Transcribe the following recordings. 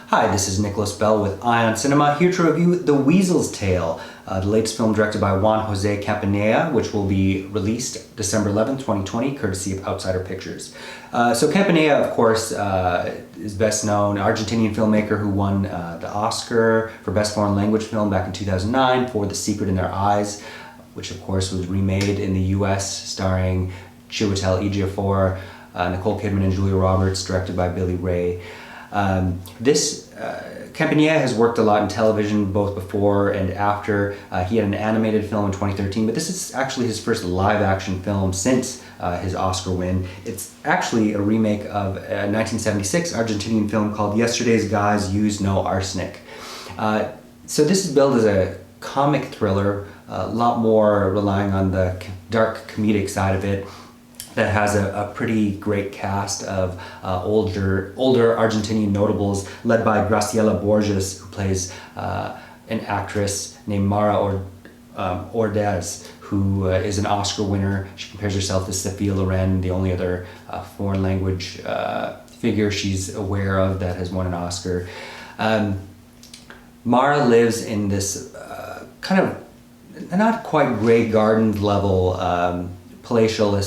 Hi, this is Nicolas with IONCINEMA, here to review The Weasels Tale, the latest film directed by Juan Jose Campanella, which will be released December 11th, 2020, courtesy of Outsider Pictures. So Campanella, of course, is best known, Argentinian filmmaker who won the Oscar for Best Foreign Language Film back in 2009 for The Secret in Their Eyes, which of course was remade in the US, starring Chiwetel Ejiofor, Nicole Kidman and Julia Roberts, directed by Billy Ray. Campanella has worked a lot in television both before and after. He had an animated film in 2013, but this is actually his first live-action film since his Oscar win. It's actually a remake of a 1976 Argentinian film called Yesterday's Guys Used No Arsenic. So this is billed as a comic thriller, a lot more relying on the dark comedic side of it, that has a pretty great cast of older Argentinian notables led by Graciela Borges, who plays an actress named Mara Ordaz, who is an Oscar winner. She compares herself to Sophia Loren, the only other foreign language figure she's aware of that has won an Oscar. Mara lives in this kind of not quite Grey Gardens level palatial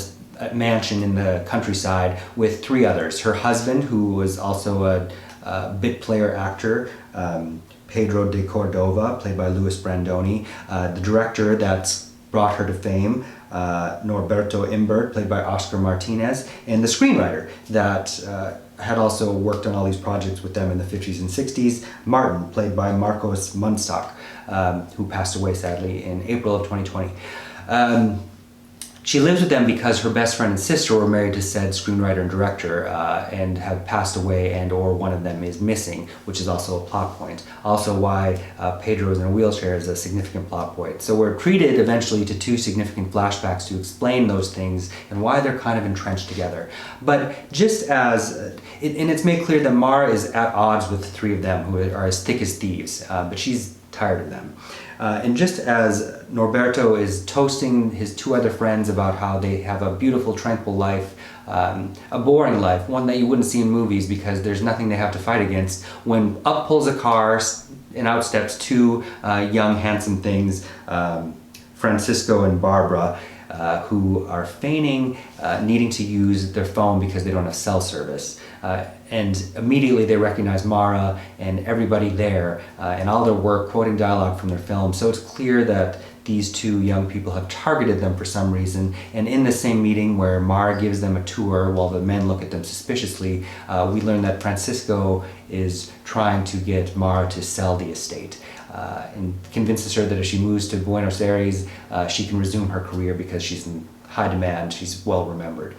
mansion in the countryside with three others. Her husband, who was also a bit player actor, Pedro de Cordova, played by Luis Brandoni, the director that's brought her to fame, Norberto Imbert, played by Oscar Martinez, and the screenwriter that had also worked on all these projects with them in the 50s and 60s, Martin, played by Marcos Mundstock, who passed away sadly in April of 2020. She lives with them because her best friend and sister were married to said screenwriter and director and have passed away, and or one of them is missing, which is also a plot point. Also why Pedro is in a wheelchair is a significant plot point. So we're treated eventually to two significant flashbacks to explain those things and why they're kind of entrenched together. But just as, and it's made clear that Mara is at odds with the three of them, who are as thick as thieves, but she's tired of them. And just as Norberto is toasting his two other friends about how they have a beautiful, tranquil life, a boring life, one that you wouldn't see in movies because there's nothing they have to fight against, when up pulls a car and out steps two young, handsome things, Francisco and Barbara, who are feigning needing to use their phone because they don't have cell service. And immediately they recognize Mara and everybody there and all their work quoting dialogue from their film. So it's clear that these two young people have targeted them for some reason. And in the same meeting where Mara gives them a tour while the men look at them suspiciously, we learn that Francisco is trying to get Mara to sell the estate. And convinces her that if she moves to Buenos Aires, she can resume her career because she's in high demand, she's well remembered.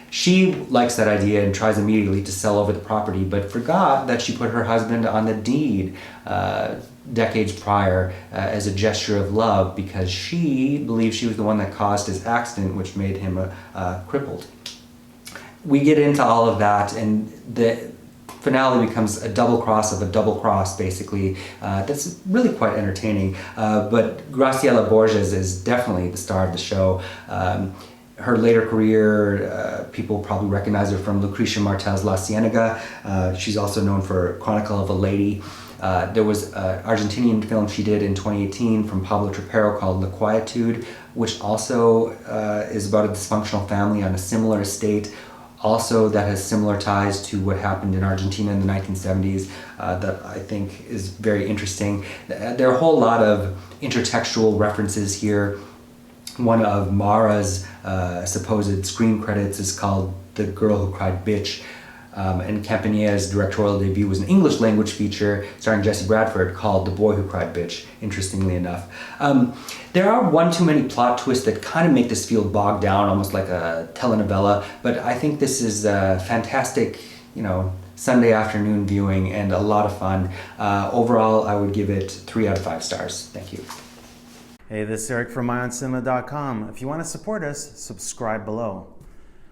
She likes that idea and tries immediately to sell over the property, but forgot that she put her husband on the deed decades prior as a gesture of love because she believes she was the one that caused his accident, which made him crippled. We get into all of that, and the finale becomes a double cross of a double cross, basically. That's really quite entertaining. But Graciela Borges is definitely the star of the show. Her later career, people probably recognize her from Lucrecia Martel's La Cienega. She's also known for Chronicle of a Lady. There was an Argentinian film she did in 2018 from Pablo Trapero called La Quietude, which also is about a dysfunctional family on a similar estate, also that has similar ties to what happened in Argentina in the 1970s that I think is very interesting. There are a whole lot of intertextual references here. One of Mara's supposed screen credits is called The Girl Who Cried Bitch, and Campanella's directorial debut was an English language feature starring Jesse Bradford called The Boy Who Cried Bitch, interestingly enough. There are one too many plot twists that kind of make this feel bogged down, almost like a telenovela, but I think this is a fantastic, Sunday afternoon viewing and a lot of fun. Overall, I would give it 3 out of 5 stars. Thank you. Hey, this is Eric from IONCINEMA.com. If you want to support us, subscribe below.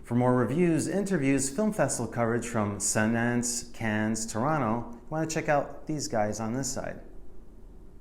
For more reviews, interviews, film festival coverage from Sundance, Cannes, Toronto, you want to check out these guys on this side.